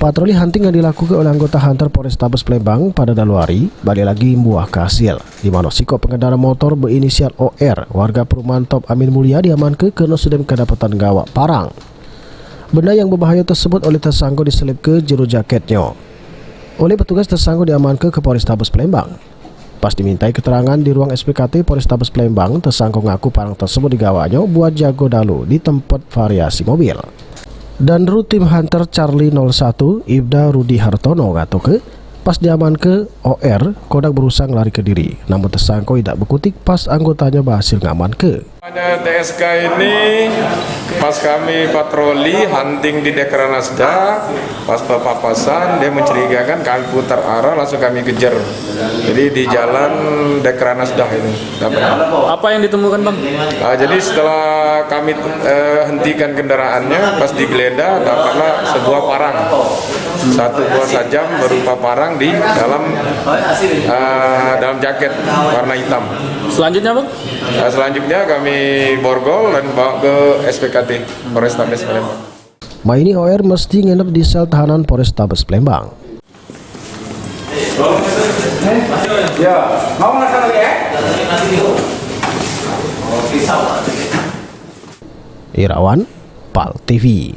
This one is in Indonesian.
Patroli hunting yang dilakukan oleh anggota Hunter Polrestabes Palembang pada Daluari balik lagi membuah hasil, di mana sikap pengendara motor berinisial OR warga perumahan Top Amin Mulia diamankan karena sudah kedapatan gawak parang. Benda yang berbahaya tersebut oleh tersangka diselip ke jero jaketnya. Oleh petugas tersangka diamankan ke Polrestabes Palembang. Pas dimintai keterangan di ruang SPKT Polrestabes Palembang, tersangka ngaku parang tersebut digawanya buat jago dalu di tempat variasi mobil. Dan rutim Hunter Charlie 01 Ibda Rudi Hartono ngatoke pas diaman ke OR kodak berusaha lari ke diri, namun tersangka tidak berkutik pas anggotanya berhasil ngaman ke. TSK ini pas kami patroli hunting di Dekranasda, pas papasan dia mencurigakan, kami putar arah langsung kami kejar. Jadi di jalan Dekranasda ini. Apa yang ditemukan, Bang? Jadi setelah kami hentikan kendaraannya, pas digeledah dapatlah sebuah parang. Satu buah sajam berupa parang di dalam jaket warna hitam. Selanjutnya, Bang? Selanjutnya kami borgol dan bawa ke SPKT Polrestabes Palembang. Maini OR mesti nginep di sel tahanan Polrestabes Palembang. Ya, mau makan lagi ya? Irawan, PAL TV.